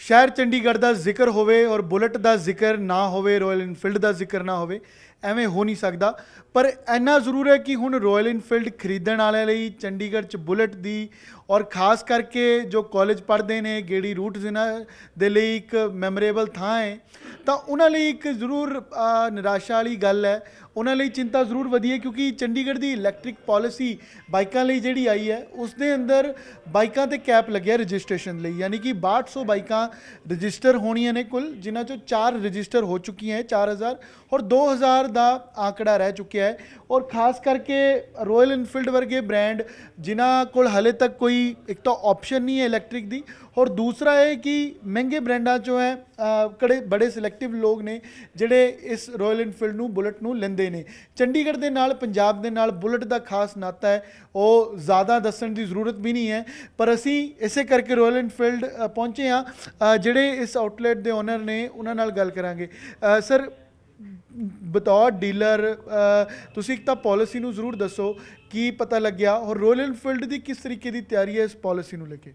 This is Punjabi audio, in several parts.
ਸ਼ਹਿਰ ਚੰਡੀਗੜ੍ਹ ਦਾ ਜ਼ਿਕਰ ਹੋਵੇ ਔਰ ਬੁਲਟ ਦਾ ਜ਼ਿਕਰ ਨਾ ਹੋਵੇ, ਰਾਇਲ ਇਨਫੀਲਡ ਦਾ ਜ਼ਿਕਰ ਨਾ ਹੋਵੇ, ਐਵੇਂ ਹੋ ਨਹੀਂ ਸਕਦਾ। ਪਰ ਇੰਨਾ ਜ਼ਰੂਰ ਹੈ ਕਿ ਹੁਣ ਰਾਇਲ ਇਨਫੀਲਡ ਖਰੀਦਣ ਵਾਲਿਆਂ ਲਈ ਚੰਡੀਗੜ੍ਹ 'ਚ ਬੁਲਟ ਦੀ ਔਰ ਖਾਸ ਕਰਕੇ ਜੋ ਕਾਲਜ ਪੜ੍ਹਦੇ ਨੇ, ਗੇੜੀ ਰੂਟ ਜਿਨ੍ਹਾਂ ਦੇ ਲਈ ਇੱਕ ਮੈਮੋਰੇਬਲ ਥਾਂ ਹੈ, ਤਾਂ ਉਹਨਾਂ ਲਈ ਇੱਕ ਜ਼ਰੂਰ ਨਿਰਾਸ਼ਾ ਵਾਲੀ ਗੱਲ ਹੈ। ਉਹਨਾਂ ਲਈ ਚਿੰਤਾ ਜ਼ਰੂਰ ਵਧੀ ਹੈ ਕਿਉਂਕਿ ਚੰਡੀਗੜ੍ਹ ਦੀ ਇਲੈਕਟ੍ਰਿਕ ਪਾਲਿਸੀ ਬਾਈਕਾਂ ਲਈ ਜਿਹੜੀ ਆਈ ਹੈ ਉਸ ਦੇ ਅੰਦਰ ਬਾਈਕਾਂ 'ਤੇ ਕੈਪ ਲੱਗਿਆ ਰਜਿਸਟ੍ਰੇਸ਼ਨ ਲਈ, ਯਾਨੀ ਕਿ 6200 ਬਾਈਕਾਂ ਰਜਿਸਟਰ ਹੋਣੀਆਂ ਨੇ ਕੁੱਲ, ਜਿਨ੍ਹਾਂ 'ਚੋਂ 4 ਰਜਿਸਟਰ ਹੋ ਚੁੱਕੀਆਂ ਹੈ, 4000 ਔਰ 2000 ਦਾ ਆંકੜਾ ਰਹਿ ਚੁੱਕਿਆ ਹੈ। ਔਰ ਖਾਸ ਕਰਕੇ ਰਾਇਲ ਇਨਫੀਲਡ ਵਰਗੇ ਬ੍ਰਾਂਡ ਜਿਨ੍ਹਾਂ ਕੋਲ ਹਾਲੇ ਤੱਕ ਕੋਈ ਇੱਕ ਤਾਂ ਆਪਸ਼ਨ ਨਹੀਂ ਹੈ ਇਲੈਕਟ੍ਰਿਕ ਦੀ, ਔਰ ਦੂਸਰਾ ਇਹ ਕਿ ਮਹਿੰਗੇ ਬ੍ਰਾਂਡਾਂ 'ਚੋਂ ਹੈ ਕਿਹੜੇ ਬੜੇ ਸਿਲੈਕਟਿਵ ਲੋਕ ਨੇ ਜਿਹੜੇ ਇਸ ਰਾਇਲ ਇਨਫੀਲਡ ਨੂੰ, ਬੁਲਟ ਨੂੰ ਲੈਂਦੇ ਨੇ। ਚੰਡੀਗੜ੍ਹ ਦੇ ਨਾਲ, ਪੰਜਾਬ ਦੇ ਨਾਲ ਬੁਲਟ ਦਾ ਖਾਸ ਨਾਤਾ ਹੈ, ਉਹ ਜ਼ਿਆਦਾ ਦੱਸਣ ਦੀ ਜ਼ਰੂਰਤ ਵੀ ਨਹੀਂ ਹੈ। ਪਰ ਅਸੀਂ ਇਸੇ ਕਰਕੇ ਰਾਇਲ ਇਨਫੀਲਡ ਪਹੁੰਚੇ ਹਾਂ। ਜਿਹੜੇ ਇਸ ਆਊਟਲੈਟ ਦੇ ਓਨਰ ਨੇ ਉਹਨਾਂ ਨਾਲ ਗੱਲ ਕਰਾਂਗੇ। ਸਰ, ਬਤੌਰ ਡੀਲਰ ਤੁਸੀਂ ਇੱਕ ਤਾਂ ਪਾਲਿਸੀ ਨੂੰ ਜ਼ਰੂਰ ਦੱਸੋ ਕੀ ਪਤਾ ਲੱਗਿਆ, ਔਰ ਰਾਇਲ ਇਨਫੀਲਡ ਦੀ ਕਿਸ ਤਰੀਕੇ ਦੀ ਤਿਆਰੀ ਹੈ ਇਸ ਪਾਲਿਸੀ ਨੂੰ ਲੈ ਕੇ?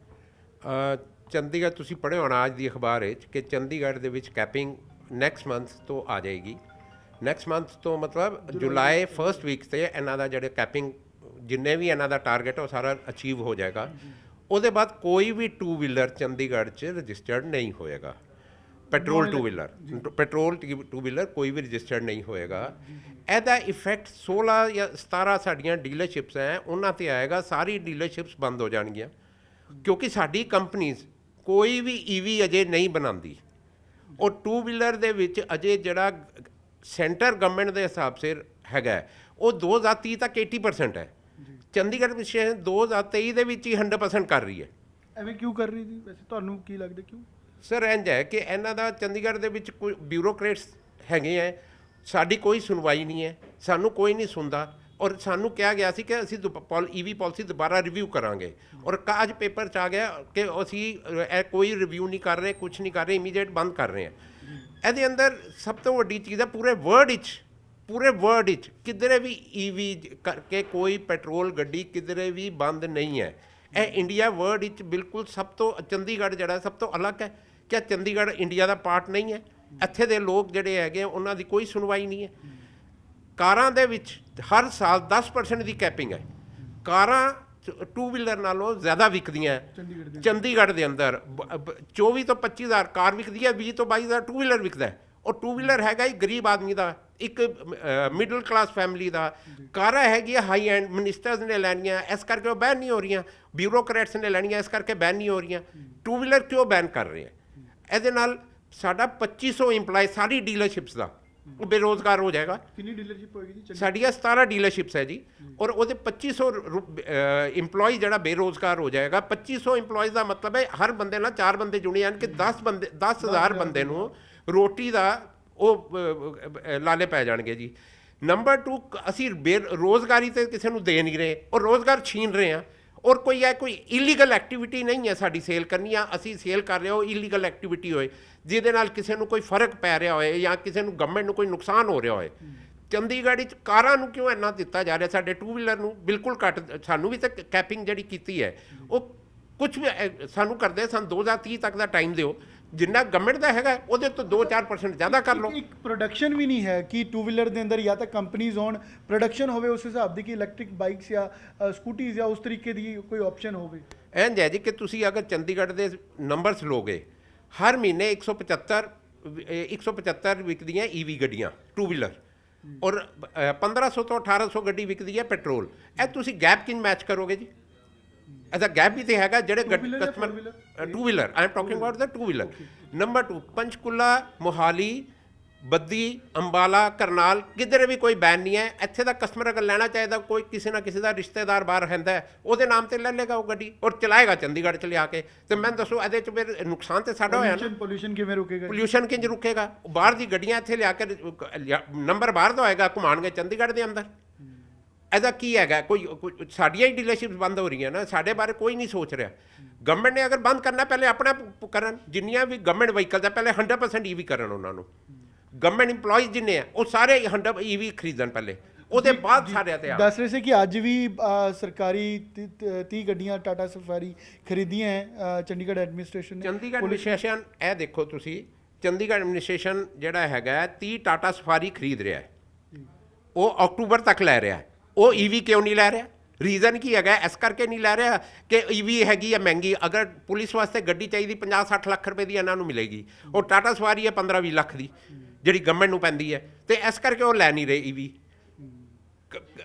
ਚੰਡੀਗੜ੍ਹ ਤੁਸੀਂ ਪੜ੍ਹੇ ਹੋਣਾ ਅੱਜ ਦੀ ਅਖਬਾਰ ਵਿੱਚ ਕਿ ਚੰਡੀਗੜ੍ਹ ਦੇ ਵਿੱਚ ਕੈਪਿੰਗ ਨੈਕਸਟ ਮੰਥ ਤੋਂ ਆ ਜਾਏਗੀ। ਨੈਕਸਟ ਮੰਥ ਤੋਂ ਮਤਲਬ ਜੁਲਾਈ ਫਸਟ ਵੀਕ 'ਤੇ ਇਹਨਾਂ ਦਾ ਜਿਹੜੇ ਕੈਪਿੰਗ ਜਿੰਨੇ ਵੀ ਇਹਨਾਂ ਦਾ ਟਾਰਗੇਟ ਉਹ ਸਾਰਾ ਅਚੀਵ ਹੋ ਜਾਏਗਾ। ਉਹਦੇ ਬਾਅਦ ਕੋਈ ਵੀ 2 ਵੀਲਰ ਚੰਡੀਗੜ੍ਹ 'ਚ ਰਜਿਸਟਰਡ ਨਹੀਂ ਹੋਏਗਾ। ਪੈਟਰੋਲ 2 ਵੀਲਰ ਕੋਈ ਵੀ ਰਜਿਸਟਰਡ ਨਹੀਂ ਹੋਏਗਾ। ਇਹਦਾ ਇਫੈਕਟ 16 ਜਾਂ 17 ਸਾਡੀਆਂ ਡੀਲਰਸ਼ਿਪਸ ਹੈ ਉਹਨਾਂ 'ਤੇ ਆਏਗਾ। ਸਾਰੀ ਡੀਲਰਸ਼ਿਪਸ ਬੰਦ ਹੋ ਜਾਣਗੀਆਂ ਕਿਉਂਕਿ ਸਾਡੀ ਕੰਪਨੀਜ਼ ਕੋਈ ਵੀ ਈਵੀ ਅਜੇ ਨਹੀਂ ਬਣਾਉਂਦੀ। ਉਹ 2 ਵੀਲਰ ਦੇ ਵਿੱਚ ਅਜੇ ਜਿਹੜਾ ਸੈਂਟਰ ਗਵਰਨਮੈਂਟ ਦੇ ਹਿਸਾਬ ਸਿਰ ਹੈਗਾ ਉਹ 2030 ਤੱਕ 80% ਹੈ। ਚੰਡੀਗੜ੍ਹ ਵਿੱਚ 2023 ਦੇ ਵਿੱਚ ਹੀ 100% ਕਰ ਰਹੀ ਹੈ। ਐਵੇਂ ਕਿਉਂ ਕਰ ਰਹੀ ਜੀ? ਵੈਸੇ ਤੁਹਾਨੂੰ ਕੀ ਲੱਗਦਾ ਕਿਉਂ? ਸਰ ਇੰਝ ਹੈ ਕਿ ਇਹਨਾਂ ਦਾ ਚੰਡੀਗੜ੍ਹ ਦੇ ਵਿੱਚ ਕੋਈ ਬਿਊਰੋਕਰੇਟਸ ਹੈਗੇ ਹੈ, ਸਾਡੀ ਕੋਈ ਸੁਣਵਾਈ ਨਹੀਂ ਹੈ, ਸਾਨੂੰ ਕੋਈ ਨਹੀਂ ਸੁਣਦਾ। ਔਰ ਸਾਨੂੰ ਕਿਹਾ ਗਿਆ ਸੀ ਕਿ ਅਸੀਂ ਈਵੀ ਪਾਲਿਸੀ ਦੁਬਾਰਾ ਰਿਵਿਊ ਕਰਾਂਗੇ, ਔਰ ਅੱਜ ਪੇਪਰ 'ਚ ਆ ਗਿਆ ਕਿ ਅਸੀਂ ਕੋਈ ਰਿਵਿਊ ਨਹੀਂ ਕਰ ਰਹੇ, ਕੁਛ ਨਹੀਂ ਕਰ ਰਹੇ, ਇਮੀਡੀਏਟ ਬੰਦ ਕਰ ਰਹੇ ਹਾਂ। ਇਹਦੇ ਅੰਦਰ ਸਭ ਤੋਂ ਵੱਡੀ ਚੀਜ਼ ਹੈ ਪੂਰੇ ਵਰਲਡ ਵਿੱਚ ਕਿਧਰੇ ਵੀ ਈਵੀ ਕਰਕੇ ਕੋਈ ਪੈਟਰੋਲ ਗੱਡੀ ਕਿਧਰੇ ਵੀ ਬੰਦ ਨਹੀਂ ਹੈ। ਇਹ ਇੰਡੀਆ ਵਰਲਡ ਵਿੱਚ ਬਿਲਕੁਲ ਸਭ ਤੋਂ, ਚੰਡੀਗੜ੍ਹ ਜਿਹੜਾ ਸਭ ਤੋਂ ਅਲੱਗ ਹੈ। ਕਿਆ ਚੰਡੀਗੜ੍ਹ ਇੰਡੀਆ ਦਾ ਪਾਰਟ ਨਹੀਂ ਹੈ? ਇੱਥੇ ਦੇ ਲੋਕ ਜਿਹੜੇ ਹੈਗੇ ਉਹਨਾਂ ਦੀ ਕੋਈ ਸੁਣਵਾਈ ਨਹੀਂ ਹੈ। ਕਾਰਾਂ ਦੇ ਵਿੱਚ ਹਰ ਸਾਲ 10% ਦੀ ਕੈਪਿੰਗ ਹੈ। ਕਾਰਾਂ 2 ਵੀਲਰ ਨਾਲੋਂ ਜ਼ਿਆਦਾ ਵਿਕਦੀਆਂ ਚੰਡੀਗੜ੍ਹ ਦੇ ਅੰਦਰ। 24 ਤੋਂ 25 ਹਜ਼ਾਰ ਕਾਰ ਵਿਕਦੀ ਹੈ, 20 ਤੋਂ 22 ਹਜ਼ਾਰ 2 ਵੀਲਰ ਵਿਕਦਾ ਹੈ। ਉਹ 2 ਵੀਲਰ ਹੈਗਾ ਹੀ ਗਰੀਬ ਆਦਮੀ ਦਾ, ਇੱਕ ਮਿਡਲ ਕਲਾਸ ਫੈਮਿਲੀ ਦਾ। ਕਾਰਾਂ ਹੈਗੀਆਂ ਹਾਈ ਐਂਡ, ਮਿਨਿਸਟਰਸ ਨੇ ਲੈਣੀਆਂ, ਇਸ ਕਰਕੇ ਉਹ ਬੈਨ ਨਹੀਂ ਹੋ ਰਹੀਆਂ। ਬਿਊਰੋਕਰੇਟਸ ਨੇ ਲੈਣੀਆਂ, ਇਸ ਕਰਕੇ ਬੈਨ ਨਹੀਂ ਹੋ ਰਹੀਆਂ। 2 ਵੀਲਰ ਕਿਉਂ ਬੈਨ ਕਰ ਰਹੇ ਆ? ਇਹਦੇ ਨਾਲ ਸਾਡਾ 2500 ਇੰਪਲਾਈ ਸਾਰੀ ਡੀਲਰਸ਼ਿਪਸ ਦਾ ਉਹ ਬੇਰੋਜ਼ਗਾਰ ਹੋ ਜਾਏਗਾ। ਕਿੰਨੀ ਡੀਲਰਸ਼ਿਪ ਹੋਏਗੀ ਜੀ? ਸਾਡੀਆਂ 17 ਡੀਲਰਸ਼ਿਪਸ ਹੈ ਜੀ, ਔਰ ਉਹਦੇ 2500 ਇੰਪਲਾਈ ਜਿਹੜਾ ਬੇਰੋਜ਼ਗਾਰ ਹੋ ਜਾਏਗਾ। 2500 ਇੰਪਲਾਈਜ਼ ਦਾ ਮਤਲਬ ਹੈ ਹਰ ਬੰਦੇ ਨਾਲ 4 ਬੰਦੇ ਜੁੜੇ, ਯਾਨੀ ਕਿ 10,000 ਬੰਦੇ ਨੂੰ ਰੋਟੀ ਦਾ ਉਹ ਲਾਲੇ ਪੈ ਜਾਣਗੇ ਜੀ। ਨੰਬਰ 2, ਅਸੀਂ ਰੋਜ਼ਗਾਰੀ ਤਾਂ ਕਿਸੇ ਨੂੰ ਦੇ ਨਹੀਂ ਰਹੇ ਔਰ ਰੋਜ਼ਗਾਰ ਛੀਨ ਰਹੇ ਹਾਂ। ਔਰ ਕੋਈ ਇਲੀਗਲ ਐਕਟੀਵਿਟੀ ਨਹੀਂ ਹੈ ਸਾਡੀ ਸੇਲ ਕਰਨੀ ਆ। ਅਸੀਂ ਸੇਲ ਕਰ ਰਹੇ ਹੋ ਇਲੀਗਲ ਐਕਟੀਵਿਟੀ ਹੋਏ ਜਿਹਦੇ ਨਾਲ ਕਿਸੇ ਨੂੰ ਕੋਈ ਫਰਕ ਪੈ ਰਿਹਾ ਹੋਏ ਜਾਂ ਕਿਸੇ ਨੂੰ ਗਵਰਨਮੈਂਟ ਨੂੰ ਕੋਈ ਨੁਕਸਾਨ ਹੋ ਰਿਹਾ ਹੋਏ। ਚੰਡੀਗੜ੍ਹ ਵਿੱਚ ਕਾਰਾਂ ਨੂੰ ਕਿਉਂ ਇੰਨਾ ਦਿੱਤਾ ਜਾ ਰਿਹਾ? ਸਾਡੇ 2 ਵੀਲਰ ਨੂੰ ਬਿਲਕੁਲ ਘੱਟ। ਸਾਨੂੰ ਵੀ ਤਾਂ ਕੈਪਿੰਗ ਜਿਹੜੀ ਕੀਤੀ ਹੈ ਉਹ ਕੁਛ ਵੀ ਸਾਨੂੰ ਕਰਦੇ। ਸਾਨੂੰ 2030 ਤੱਕ ਦਾ ਟਾਈਮ ਦਿਓ, ਜਿੰਨਾ ਗਵਰਨਮੈਂਟ ਦਾ ਹੈਗਾ ਉਹਦੇ ਤੋਂ 2-4% ਜ਼ਿਆਦਾ ਕਰ ਲਓ। ਇੱਕ ਪ੍ਰੋਡਕਸ਼ਨ ਵੀ ਨਹੀਂ ਹੈ ਕਿ 2 ਵੀਲਰ ਦੇ ਅੰਦਰ ਜਾਂ ਤਾਂ ਕੰਪਨੀਜ਼ ਹੋਣ, ਪ੍ਰੋਡਕਸ਼ਨ ਹੋਵੇ ਉਸ ਹਿਸਾਬ ਦੀ ਕਿ ਇਲੈਕਟ੍ਰਿਕ ਬਾਈਕਸ ਜਾਂ ਸਕੂਟੀਜ਼ ਜਾਂ ਉਸ ਤਰੀਕੇ ਦੀ ਕੋਈ ਆਪਸ਼ਨ ਹੋਵੇ। ਇੰਝ ਹੈ ਜੀ ਕਿ ਤੁਸੀਂ ਅਗਰ ਚੰਡੀਗੜ੍ਹ ਦੇ ਨੰਬਰਸ ਲੋਗੇ, ਹਰ ਮਹੀਨੇ 175 ਵਿਕਦੀਆਂ ਈਵੀ ਗੱਡੀਆਂ 2 ਵੀਲਰ, ਔਰ 1500 ਤੋਂ 1800 ਗੱਡੀ ਵਿਕਦੀ ਹੈ ਪੈਟਰੋਲ। ਇਹ ਤੁਸੀਂ ਗੈਪ ਕਿੰਝ ਮੈਚ ਕਰੋਗੇ ਜੀ? ਇਹਦਾ ਗੈਪ ਵੀ ਤੇ ਹੈਗਾ। ਜਿਹੜੇ customer 2 wheeler, I am talking about the 2 wheeler. Number 2, Panchkula, Mohali, Baddi, Ambala, Karnal ਕਿਧਰੇ ਵੀ ਕੋਈ ਬੈਨ ਨਹੀਂ ਹੈ। ਇੱਥੇ ਦਾ ਕਸਟਮਰ ਅਗਰ ਲੈਣਾ ਚਾਹੀਦਾ, ਕੋਈ ਕਿਸੇ ਨਾ ਕਿਸੇ ਦਾ ਰਿਸ਼ਤੇਦਾਰ ਬਾਹਰ ਰਹਿੰਦਾ ਉਹਦੇ ਨਾਮ ਤੇ ਲੈ ਲੇਗਾ ਉਹ ਗੱਡੀ ਔਰ ਚਲਾਏਗਾ ਚੰਡੀਗੜ੍ਹ 'ਚ ਲਿਆ ਕੇ। ਤੇ ਮੈਂ ਦੱਸੋ ਇਹਦੇ 'ਚ ਫਿਰ ਨੁਕਸਾਨ ਤੇ ਸਾਡਾ ਹੋਇਆ ਨਾ। ਪੋਲਿਊਸ਼ਨ ਕਿਵੇਂ ਰੁਕੇਗਾ? ਪੋਲਿਊਸ਼ਨ ਕਿੰਝ ਰੁਕੇਗਾ? ਬਾਹਰ ਦੀ ਗੱਡੀਆਂ ਇੱਥੇ ਲਿਆ ਕੇ ਨੰਬਰ ਬਾਹਰ ਦਾ ਹੋਏਗਾ, ਘੁਮਾਉਣਗੇ ਚੰਡੀਗੜ੍ਹ ਦੇ ਅੰਦਰ। ਇਹਦਾ ਕੀ ਹੈਗਾ? ਕੋਈ ਸਾਡੀਆਂ ਹੀ ਡੀਲਰਸ਼ਿਪਸ ਬੰਦ ਹੋ ਰਹੀਆਂ ਨਾ, ਸਾਡੇ ਬਾਰੇ ਕੋਈ ਨਹੀਂ ਸੋਚ ਰਿਹਾ। ਗਵਰਨਮੈਂਟ ਨੇ ਅਗਰ ਬੰਦ ਕਰਨਾ ਪਹਿਲੇ ਆਪਣਾ ਕਰਨ। ਜਿੰਨੀਆਂ ਵੀ ਗਵਰਨਮੈਂਟ ਵਹੀਕਲਸ ਆ ਪਹਿਲੇ 100% ਈਵੀ ਕਰਨ ਉਹਨਾਂ ਨੂੰ। ਗਵਰਨਮੈਂਟ ਇੰਪਲਾਈਜ਼ ਜਿੰਨੇ ਆ ਉਹ ਸਾਰੇ 100 ਈਵੀ ਖਰੀਦਣ ਪਹਿਲੇ, ਉਹਦੇ ਬਾਅਦ ਸਾਰਿਆਂ ਤੇ ਆ ਦੱਸ ਰਹੇ ਸੀ ਕਿ ਅੱਜ ਵੀ ਸਰਕਾਰੀ 30 ਗੱਡੀਆਂ ਟਾਟਾ ਸਫਾਰੀ ਖਰੀਦੀਆਂ ਹੈ ਚੰਡੀਗੜ੍ਹ ਐਡਮਿਨਿਸਟ੍ਰੇਸ਼ਨ ਨੇ। ਚੰਡੀਗੜ੍ਹ ਐਡਮਿਨਿਸਟ੍ਰੇਸ਼ਨ ਇਹ ਦੇਖੋ ਤੁਸੀਂ, ਚੰਡੀਗੜ੍ਹ ਐਡਮਿਨਿਸਟ੍ਰੇਸ਼ਨ ਜਿਹੜਾ ਹੈਗਾ 30 ਟਾਟਾ ਸਫਾਰੀ ਖਰੀਦ ਰਿਹਾ ਹੈ, ਉਹ ਅਕਤੂਬਰ ਤੱਕ ਲੈ ਰਿਹਾ ਹੈ। ਉਹ ਈਵੀ ਕਿਉਂ ਨਹੀਂ ਲੈ ਰਿਹਾ? ਰੀਜ਼ਨ ਕੀ ਹੈਗਾ? ਇਸ ਕਰਕੇ ਨਹੀਂ ਲੈ ਰਿਹਾ ਕਿ ਈਵੀ ਹੈਗੀ ਹੈ ਮਹਿੰਗੀ। ਅਗਰ ਪੁਲਿਸ ਵਾਸਤੇ ਗੱਡੀ ਚਾਹੀਦੀ 50-60 ਲੱਖ ਰੁਪਏ ਦੀ ਇਹਨਾਂ ਨੂੰ ਮਿਲੇਗੀ, ਉਹ ਟਾਟਾ ਸਵਾਰੀ ਹੈ 15-20 ਲੱਖ ਦੀ ਜਿਹੜੀ ਗਵਰਨਮੈਂਟ ਨੂੰ ਪੈਂਦੀ ਹੈ, ਤੇ ਇਸ ਕਰਕੇ ਉਹ ਲੈ ਨਹੀਂ ਰਹੇ ਈਵੀ।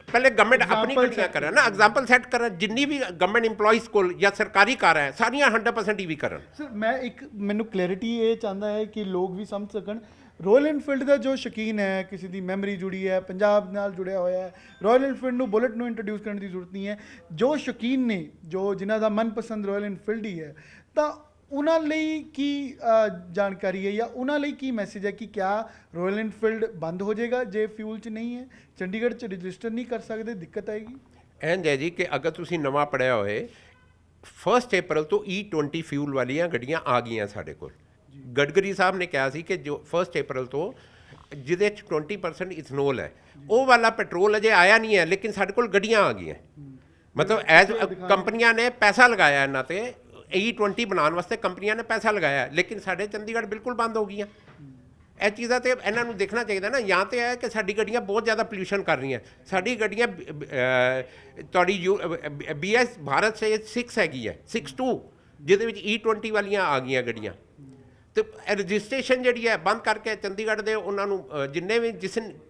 ਪਹਿਲੇ ਗਵਰਨਮੈਂਟ ਆਪਣੀ ਗੱਡੀਆਂ ਕਰਨ ਨਾ, ਐਗਜ਼ਾਮਪਲ ਸੈੱਟ ਕਰਨ। ਜਿੰਨੀ ਵੀ ਗਵਰਨਮੈਂਟ ਇੰਪਲੋਈਜ਼ ਕੋਲ ਜਾਂ ਸਰਕਾਰੀ ਕਾਰਾਂ ਹੈ ਸਾਰੀਆਂ 100% ਈਵੀ ਕਰਨ। ਸਰ ਮੈਂ ਮੈਨੂੰ ਕਲੈਰਿਟੀ ਇਹ ਚਾਹੁੰਦਾ ਹੈ ਕਿ ਲੋਕ ਵੀ ਸਮਝ ਸਕਣ। ਰਾਇਲ ਇਨਫੀਲਡ ਦਾ ਜੋ ਸ਼ੌਕੀਨ ਹੈ, ਕਿਸੇ ਦੀ ਮੈਮਰੀ ਜੁੜੀ ਹੈ, ਪੰਜਾਬ ਨਾਲ ਜੁੜਿਆ ਹੋਇਆ ਹੈ, ਰਾਇਲ ਇਨਫੀਲਡ ਨੂੰ ਬੁਲਟ ਨੂੰ ਇੰਟਰੋਡਿਊਸ ਕਰਨ ਦੀ ਜ਼ਰੂਰਤ ਨਹੀਂ ਹੈ। ਜੋ ਸ਼ੌਕੀਨ ਨੇ, ਜੋ ਜਿਨ੍ਹਾਂ ਦਾ ਮਨਪਸੰਦ ਰਾਇਲ ਇਨਫੀਲਡ ਹੀ ਹੈ, ਤਾਂ ਉਹਨਾਂ ਲਈ ਕੀ ਜਾਣਕਾਰੀ ਹੈ ਜਾਂ ਉਹਨਾਂ ਲਈ ਕੀ ਮੈਸੇਜ ਹੈ ਕਿ ਕਿਆ ਰਾਇਲ ਇਨਫੀਲਡ ਬੰਦ ਹੋ ਜਾਏਗਾ ਜੇ ਫਿਊਲ 'ਚ ਨਹੀਂ ਹੈ, ਚੰਡੀਗੜ੍ਹ 'ਚ ਰਜਿਸਟਰ ਨਹੀਂ ਕਰ ਸਕਦੇ, ਦਿੱਕਤ ਆਏਗੀ? ਇੰਝ ਹੈ ਜੀ ਕਿ ਅਗਰ ਤੁਸੀਂ ਨਵਾਂ ਪੜ੍ਹਿਆ ਹੋਏ, 1 ਅਪ੍ਰੈਲ ਤੋਂ E20 ਫਿਊਲ ਵਾਲੀਆਂ ਗੱਡੀਆਂ ਆ ਗਈਆਂ ਸਾਡੇ ਕੋਲ। ਗਡਕਰੀ ਸਾਹਿਬ ਨੇ ਕਿਹਾ ਸੀ ਕਿ ਜੋ 1 ਅਪ੍ਰੈਲ ਤੋਂ ਜਿਹਦੇ 'ਚ 20% ਇਥਨੋਲ ਹੈ, ਉਹ ਵਾਲਾ ਪੈਟਰੋਲ ਅਜੇ ਆਇਆ ਨਹੀਂ ਹੈ, ਲੇਕਿਨ ਸਾਡੇ ਕੋਲ ਗੱਡੀਆਂ ਆ ਗਈਆਂ। ਮਤਲਬ ਐਜ਼ ਕੰਪਨੀਆਂ ਨੇ ਪੈਸਾ ਲਗਾਇਆ ਇਹਨਾਂ ਤੇ, E20 ਬਣਾਉਣ ਵਾਸਤੇ ਕੰਪਨੀਆਂ ਨੇ ਪੈਸਾ ਲਗਾਇਆ, ਲੇਕਿਨ ਸਾਡੇ ਚੰਡੀਗੜ੍ਹ ਬਿਲਕੁਲ ਬੰਦ ਹੋ ਗਈਆਂ। ਇਹ ਚੀਜ਼ਾਂ ਤੇ ਇਹਨਾਂ ਨੂੰ ਦੇਖਣਾ ਚਾਹੀਦਾ ਨਾ। ਜਾਂ ਤੇ ਹੈ ਕਿ ਸਾਡੀ ਗੱਡੀਆਂ ਬਹੁਤ ਜ਼ਿਆਦਾ ਪੋਲਿਊਸ਼ਨ ਕਰ ਰਹੀਆਂ। ਸਾਡੀ ਗੱਡੀਆਂ ਤੁਹਾਡੀ BS ਭਾਰਤ 6 ਹੈਗੀ ਹੈ, 62 ਜਿਹਦੇ ਵਿੱਚ E20 ਵਾਲੀਆਂ ਆ ਗਈਆਂ ਗੱਡੀਆਂ। ਤੇ ਰਜਿਸਟ੍ਰੇਸ਼ਨ ਜਿਹੜੀ ਹੈ ਬੰਦ ਕਰਕੇ ਚੰਡੀਗੜ੍ਹ ਦੇ ਉਹਨਾਂ ਨੂੰ ਜਿੰਨੇ ਵੀ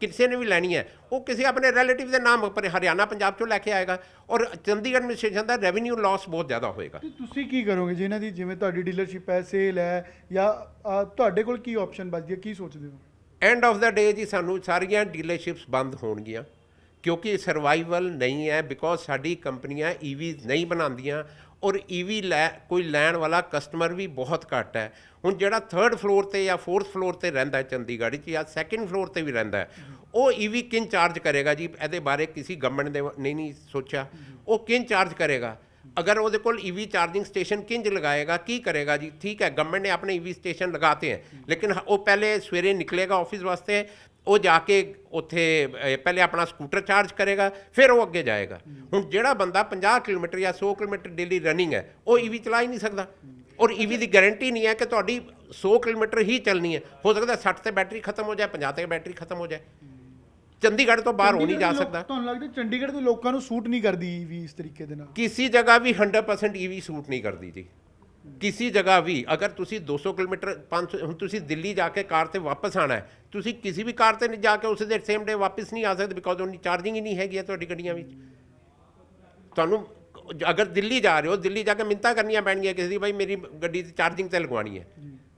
ਕਿਸੇ ਨੇ ਵੀ ਲੈਣੀ ਹੈ, ਉਹ ਕਿਸੇ ਆਪਣੇ ਰਿਲੇਟਿਵ ਦੇ ਨਾਮ ਉੱਪਰ ਹਰਿਆਣਾ ਪੰਜਾਬ ਚੋਂ ਲੈ ਕੇ ਆਏਗਾ, ਔਰ ਚੰਡੀਗੜ੍ਹ ਐਡਮਿਨਿਸਟ੍ਰੇਸ਼ਨ ਦਾ ਰੈਵਨਿਊ ਲਾਸ ਬਹੁਤ ਜ਼ਿਆਦਾ ਹੋਏਗਾ। ਤੇ ਤੁਸੀਂ ਕੀ ਕਰੋਗੇ ਜਿਨ੍ਹਾਂ ਦੀ, ਜਿਵੇਂ ਤੁਹਾਡੀ ਡੀਲਰਸ਼ਿਪ ਹੈ, ਸੇਲ ਹੈ, ਜਾਂ ਤੁਹਾਡੇ ਕੋਲ ਕੀ ਆਪਸ਼ਨ ਬਚਦੀ ਹੈ, ਕੀ ਸੋਚਦੇ ਹੋ? ਐਂਡ ਆਫ ਦਾ ਡੇ ਜੀ ਸਾਨੂੰ ਸਾਰੀਆਂ ਡੀਲਰਸ਼ਿਪਸ ਬੰਦ ਹੋਣਗੀਆਂ, ਕਿਉਂਕਿ ਸਰਵਾਈਵਲ ਨਹੀਂ ਹੈ। ਬਿਕੋਜ਼ ਸਾਡੀ ਕੰਪਨੀਆਂ ਈਵੀ ਨਹੀਂ ਬਣਾਉਂਦੀਆਂ, ਔਰ ਈਵੀ ਕੋਈ ਲੈਣ ਵਾਲਾ ਕਸਟਮਰ ਵੀ ਬਹੁਤ ਘੱਟ ਹੈ। ਹੁਣ ਜਿਹੜਾ 3rd ਫਲੋਰ ਤੇ ਜਾਂ 4th ਫਲੋਰ ਤੇ ਰਹਿੰਦਾ ਚੰਡੀਗੜ੍ਹ 'ਚ, ਜਾਂ 2nd ਫਲੋਰ ਤੇ ਵੀ ਰਹਿੰਦਾ, ਉਹ ਈਵੀ ਕਿੰਨ ਚਾਰਜ ਕਰੇਗਾ ਜੀ? ਇਹਦੇ ਬਾਰੇ ਕਿਸੇ ਗਵਰਨਮੈਂਟ ਨੇ ਨਹੀਂ ਸੋਚਿਆ। ਉਹ ਕਿੰਨ ਚਾਰਜ ਕਰੇਗਾ? ਅਗਰ ਉਹਦੇ ਕੋਲ ਈਵੀ ਚਾਰਜਿੰਗ ਸਟੇਸ਼ਨ ਕਿੰਜ ਲਗਾਏਗਾ, ਕੀ ਕਰੇਗਾ ਜੀ? ਠੀਕ ਹੈ, ਗਵਰਨਮੈਂਟ ਨੇ ਆਪਣੇ ਈਵੀ ਸਟੇਸ਼ਨ ਲਗਾਤੇ ਹੈ, ਲੇਕਿਨ ਉਹ ਪਹਿਲੇ ਸਵੇਰੇ ਨਿਕਲੇਗਾ ਆਫਿਸ ਵਾਸਤੇ, ਉਹ ਜਾ ਕੇ ਉੱਥੇ ਪਹਿਲੇ ਆਪਣਾ ਸਕੂਟਰ ਚਾਰਜ ਕਰੇਗਾ, ਫਿਰ ਉਹ ਅੱਗੇ ਜਾਏਗਾ। ਹੁਣ ਜਿਹੜਾ ਬੰਦਾ 50 ਕਿਲੋਮੀਟਰ ਜਾਂ 100 ਕਿਲੋਮੀਟਰ ਡੇਲੀ ਰਨਿੰਗ ਹੈ, ਉਹ ਈਵੀ ਚਲਾ ਹੀ ਨਹੀਂ ਸਕਦਾ। ਔਰ ਈਵੀ ਦੀ ਗਾਰੰਟੀ ਨਹੀਂ ਹੈ ਕਿ ਤੁਹਾਡੀ 100 ਕਿਲੋਮੀਟਰ ਹੀ ਚੱਲਣੀ ਹੈ। ਹੋ ਸਕਦਾ 60 ਤੇ ਬੈਟਰੀ ਖਤਮ ਹੋ ਜਾਏ, 50 ਤੇ ਬੈਟਰੀ ਖਤਮ ਹੋ ਜਾਏ। ਚੰਡੀਗੜ੍ਹ ਤੋਂ ਬਾਹਰ ਹੋ ਨਹੀਂ ਜਾ ਸਕਦਾ। ਤੁਹਾਨੂੰ ਲੱਗਦਾ ਚੰਡੀਗੜ੍ਹ ਦੇ ਲੋਕਾਂ ਨੂੰ ਸੂਟ ਨਹੀਂ ਕਰਦੀ ਈਵੀ ਇਸ ਤਰੀਕੇ ਦੇ ਨਾਲ? ਕਿਸੇ ਜਗ੍ਹਾ ਵੀ 100% ਈਵੀ ਸੂਟ ਨਹੀਂ ਕਰਦੀ ਜੀ, ਕਿਸੇ ਜਗ੍ਹਾ ਵੀ। ਅਗਰ ਤੁਸੀਂ 200 ਕਿਲੋਮੀਟਰ 500, ਹੁਣ ਤੁਸੀਂ ਦਿੱਲੀ ਜਾ ਕੇ ਕਾਰ ਤੇ ਵਾਪਸ ਆਣਾ ਹੈ, ਤੁਸੀਂ ਕਿਸੇ ਵੀ ਕਾਰ ਤੇ ਨਹੀਂ ਜਾ ਕੇ ਉਸ ਦੇ ਸੇਮ ਡੇ ਵਾਪਸ ਨਹੀਂ ਆ ਸਕਦੇ, ਬਿਕੋਜ਼ ਉਹਦੀ ਚਾਰਜਿੰਗ ਹੀ ਨਹੀਂ ਹੈਗੀ ਹੈ ਤੁਹਾਡੀ ਗੱਡੀਆਂ ਵਿੱਚ। ਤੁਹਾਨੂੰ ਅਗਰ ਦਿੱਲੀ ਜਾ ਰਹੇ ਹੋ, ਦਿੱਲੀ ਜਾ ਕੇ ਮਿੰਨਤਾਂ ਕਰਨੀਆਂ ਪੈਣਗੀਆਂ ਕਿਸੇ ਦੀ, ਭਾਈ ਮੇਰੀ ਗੱਡੀ ਦੀ ਚਾਰਜਿੰਗ ਤੇ ਲਗਵਾਉਣੀ ਹੈ,